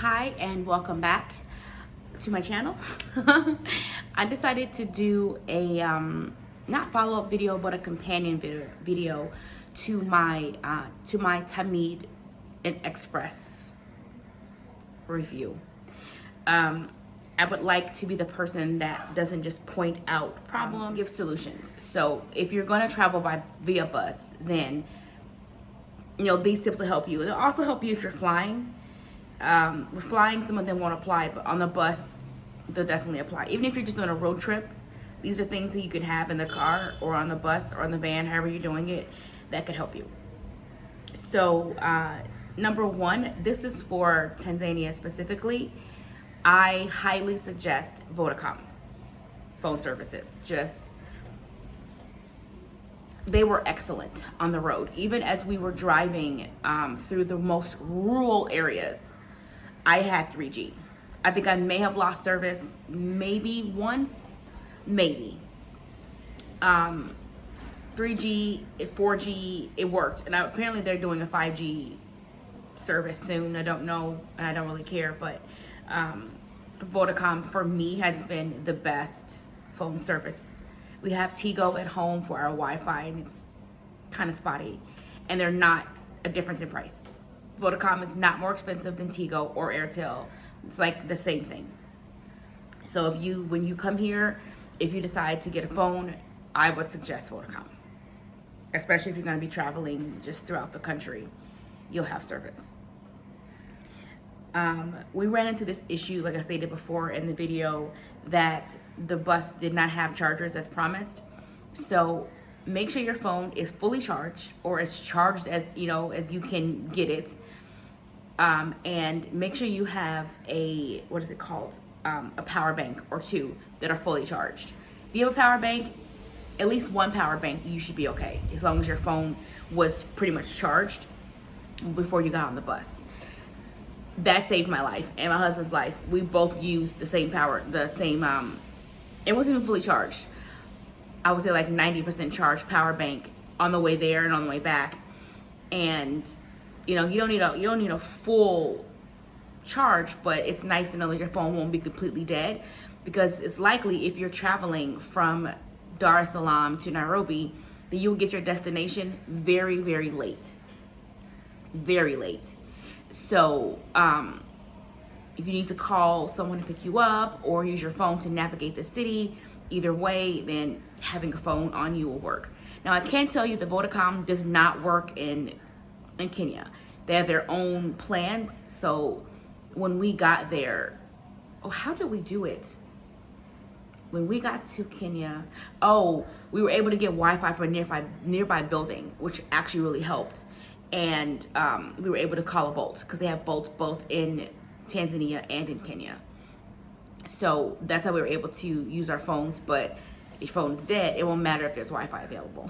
Hi and welcome back to my channel. I decided to do a not follow-up video but a companion video to my TAHMEED Express review. I would like to be the person that doesn't just point out problems, give solutions. So if you're going to travel via bus, then these tips will help you. They'll also help you if you're flying. With flying, some of them won't apply, but on the bus, they'll definitely apply. Even if you're just doing a road trip, these are things that you could have in the car or on the bus or on the van, however you're doing it, that could help you. So, number one, this is for Tanzania specifically. I highly suggest Vodacom phone services. They were excellent on the road. Even as we were driving through the most rural areas, I had 3G. I think I may have lost service maybe once, maybe. 3G, 4G, it worked. And apparently they're doing a 5G service soon. I don't know, and I don't really care, but Vodacom for me has been the best phone service. We have Tigo at home for our Wi-Fi, and it's kind of spotty, and they're not a difference in price. Vodacom is not more expensive than Tigo or Airtel. It's like the same thing. So when you come here, if you decide to get a phone, I would suggest Vodacom. Especially if you're going to be traveling just throughout the country, you'll have service. We ran into this issue, like I stated before in the video, that the bus did not have chargers as promised. So make sure your phone is fully charged, or as charged as as you can get it. And make sure you have a power bank or two that are fully charged. If you have a power bank, at least one power bank, you should be okay, as long as your phone was pretty much charged before you got on the bus. That saved my life and my husband's life. We both used the same it wasn't even fully charged. I would say like 90% charged power bank on the way there and on the way back. And you don't need a full charge, but it's nice to know that your phone won't be completely dead, because it's likely if you're traveling from Dar es Salaam to Nairobi that you'll get your destination very, very late. Very late. So if you need to call someone to pick you up or use your phone to navigate the city, either way, then having a phone on you will work. Now, I can tell you the Vodacom does not work in Kenya. They have their own plans. So when we got there, how did we do it? When we got to Kenya, we were able to get Wi-Fi for a nearby building, which actually really helped. And we were able to call a Bolt, because they have Bolts both in Tanzania and in Kenya. So that's how we were able to use our phones. But if your phone's dead, it won't matter if there's Wi-Fi available.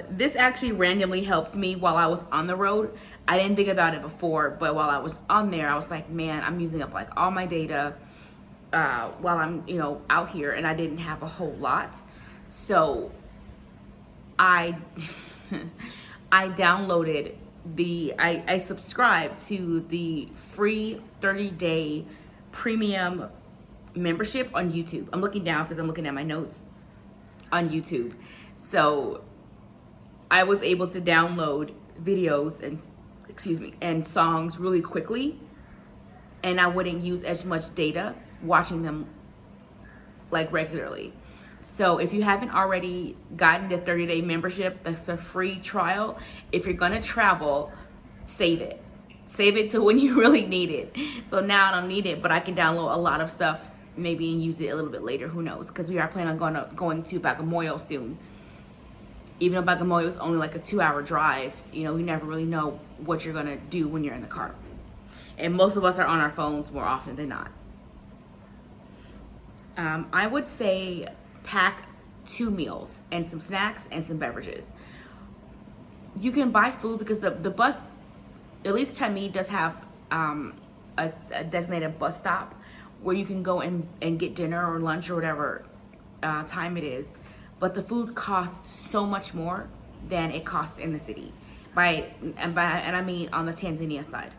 This actually randomly helped me while I was on the road. I didn't think about it before, but while I was on there, I was like, man, I'm using up like all my data while I'm out here, and I didn't have a whole lot. So I downloaded I subscribed to the free 30-day premium membership on YouTube. I'm looking down because I'm looking at my notes on YouTube. So I was able to download videos and songs really quickly, and I wouldn't use as much data watching them like regularly. So if you haven't already gotten the 30-day membership, that's a free trial. If you're gonna travel, save it. Save it to when you really need it. So now I don't need it, but I can download a lot of stuff maybe and use it a little bit later, who knows? Because we are planning on going to Bagamoyo soon. Even though Bagamoyo is only like a 2-hour drive, you never really know what you're gonna do when you're in the car. And most of us are on our phones more often than not. I would say pack 2 meals and some snacks and some beverages. You can buy food because the bus, at least TAHMEED does have a designated bus stop where you can go and get dinner or lunch or whatever time it is. But the food costs so much more than it costs in the city. And I mean on the Tanzania side.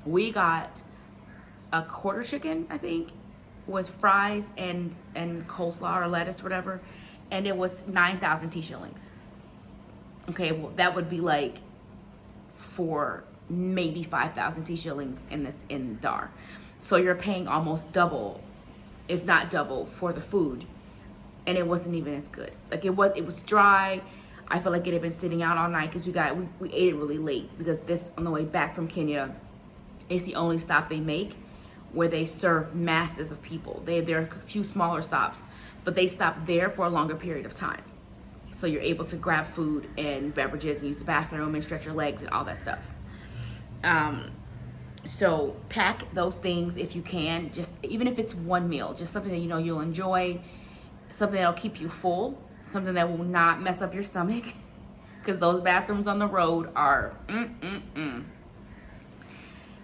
We got a quarter chicken, I think, with fries and coleslaw or lettuce, whatever, and it was 9,000 T shillings. Okay, well that would be like for maybe 5,000 T shillings in Dar. So you're paying almost double, if not double, for the food, and it wasn't even as good. Like it was dry. I feel like it had been sitting out all night because we ate it really late, because this, on the way back from Kenya, it's the only stop they make where they serve masses of people. There are a few smaller stops, but they stop there for a longer period of time. So you're able to grab food and beverages and use the bathroom and stretch your legs and all that stuff. So pack those things if you can, just even if it's one meal, just something that you know you'll enjoy, something that'll keep you full, something that will not mess up your stomach, because those bathrooms on the road are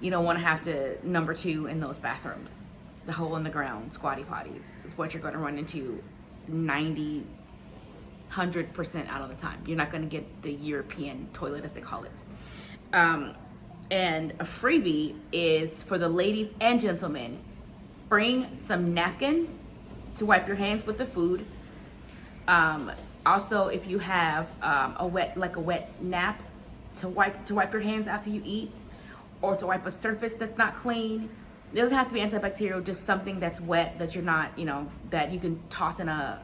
You don't want to have to number 2 in those bathrooms. The hole in the ground squatty potties is what you're going to run into 90, 100% out of the time. You're not going to get the European toilet, as they call it. And a freebie is for the ladies and gentlemen. Bring some napkins to wipe your hands with the food. Also, if you have a wet nap to wipe your hands after you eat, or to wipe a surface that's not clean. It doesn't have to be antibacterial, just something that's wet that you're not, that you can toss in a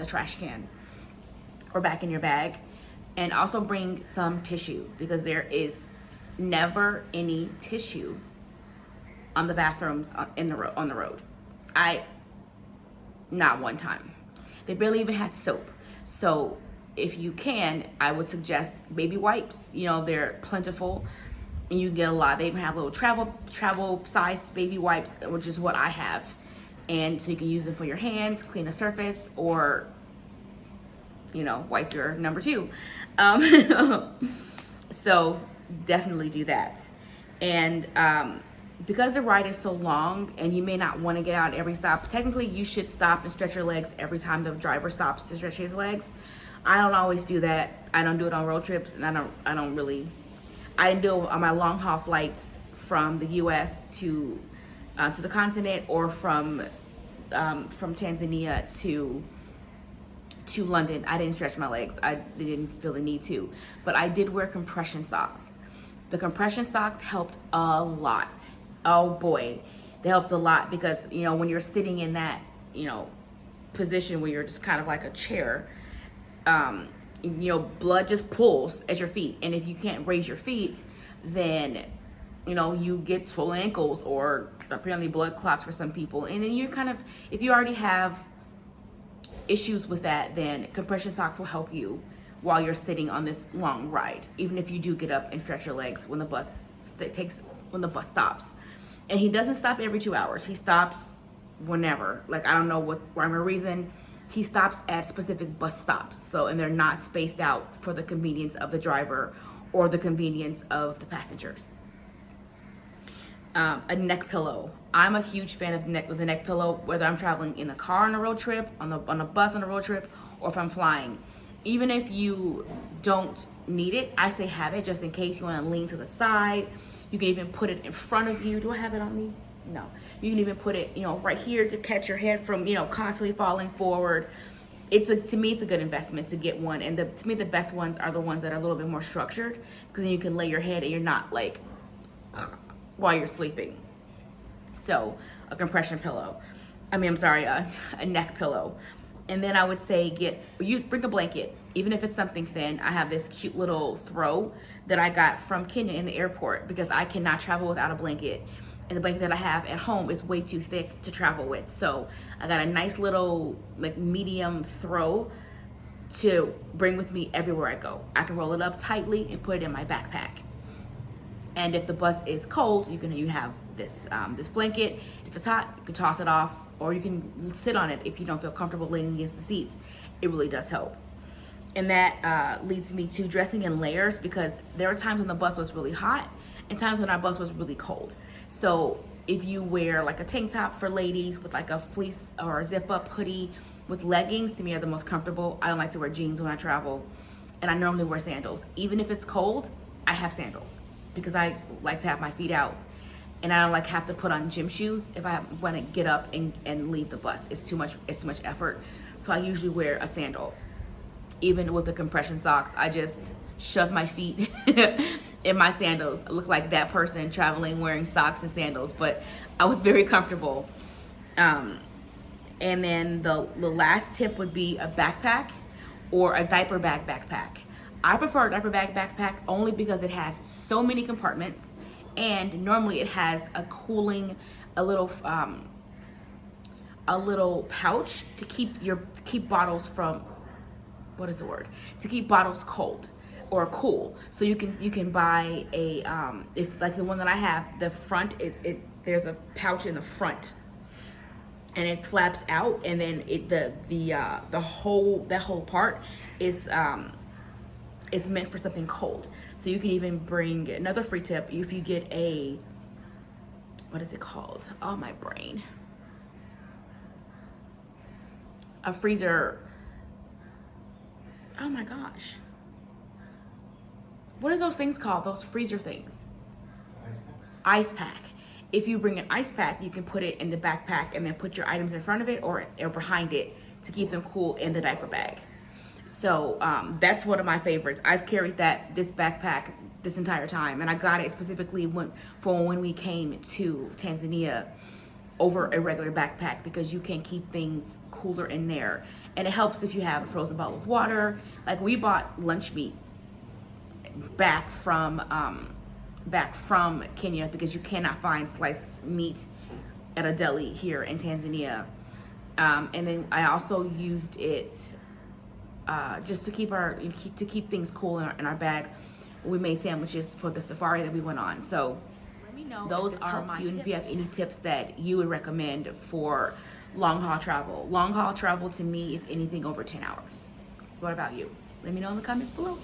trash can or back in your bag. And also bring some tissue, because there is never any tissue on the bathrooms on the road. Not one time. They barely even had soap. So if you can, I would suggest baby wipes. They're plentiful. And you get a lot. They even have little travel sized baby wipes, which is what I have. And so you can use them for your hands, clean a surface, or wipe your number 2. So definitely do that. And because the ride is so long and you may not want to get out at every stop, technically you should stop and stretch your legs every time the driver stops to stretch his legs. I don't always do that. I don't do it on road trips, and I didn't do it on my long haul flights from the U.S. to the continent, or from Tanzania to London. I didn't stretch my legs. I didn't feel the need to, but I did wear compression socks. The compression socks helped a lot. Oh boy, they helped a lot, because when you're sitting in that position where you're just kind of like a chair, blood just pools at your feet, and if you can't raise your feet, then you get swollen ankles, or apparently blood clots for some people. And then you're kind of, if you already have issues with that, then compression socks will help you while you're sitting on this long ride, even if you do get up and stretch your legs when the bus stops. And he doesn't stop every 2 hours. He stops whenever, like, I don't know what rhyme or reason. He stops at specific bus stops, and they're not spaced out for the convenience of the driver or the convenience of the passengers. A neck pillow. I'm a huge fan of the neck pillow, whether I'm traveling in a car on a road trip, on a bus on a road trip, or if I'm flying. Even if you don't need it, I say have it just in case you want to lean to the side. You can even put it in front of you. Do I have it on me? No. You can even put it, right here to catch your head from, constantly falling forward. To me, it's a good investment to get one. And to me, the best ones are the ones that are a little bit more structured, because then you can lay your head and you're not like while you're sleeping. So a compression pillow. a neck pillow. And then I would say bring a blanket, even if it's something thin. I have this cute little throw that I got from Kenya in the airport, because I cannot travel without a blanket. And the blanket that I have at home is way too thick to travel with. So I got a nice little medium throw to bring with me everywhere I go. I can roll it up tightly and put it in my backpack. And if the bus is cold, you have this blanket. If it's hot, you can toss it off, or you can sit on it if you don't feel comfortable leaning against the seats. It really does help. And that leads me to dressing in layers, because there are times when the bus was really hot and times when our bus was really cold. So if you wear like a tank top for ladies with like a fleece or a zip up hoodie with leggings, to me are the most comfortable. I don't like to wear jeans when I travel, and I normally wear sandals. Even if it's cold, I have sandals, because I like to have my feet out. and I don't like have to put on gym shoes if I want to get up and leave the bus. It's too much effort. So I usually wear a sandal. Even with the compression socks, I just shove my feet in my sandals. I look like that person traveling wearing socks and sandals, but I was very comfortable. And then the last tip would be a backpack or a diaper bag backpack. I prefer a diaper bag backpack only because it has so many compartments, and normally it has a cooling, a little pouch to keep bottles from, what is the word? To keep bottles cold or cool. So you can buy a if like the one that I have, the front is there's a pouch in the front, and it flaps out, and then that whole part is meant for something cold. So you can even bring, another free tip, if you get a, what is it called? Oh, my brain. A freezer. Oh my gosh. What are those things called? Those freezer things? Ice pack. If you bring an ice pack, you can put it in the backpack and then put your items in front of it or behind it to keep them cool in the diaper bag. So that's one of my favorites. I've carried this backpack this entire time, and I got it specifically for when we came to Tanzania over a regular backpack, because you can keep things cooler in there. And it helps if you have a frozen bottle of water. Like, we bought lunch meat back from Kenya, because you cannot find sliced meat at a deli here in Tanzania. And then I also used it just to keep things cool in our bag. We made sandwiches for the safari that we went on. So let me know those are my tips. And if you have any tips that you would recommend for long haul travel. Long haul travel to me is anything over 10 hours. What about you? Let me know in the comments below.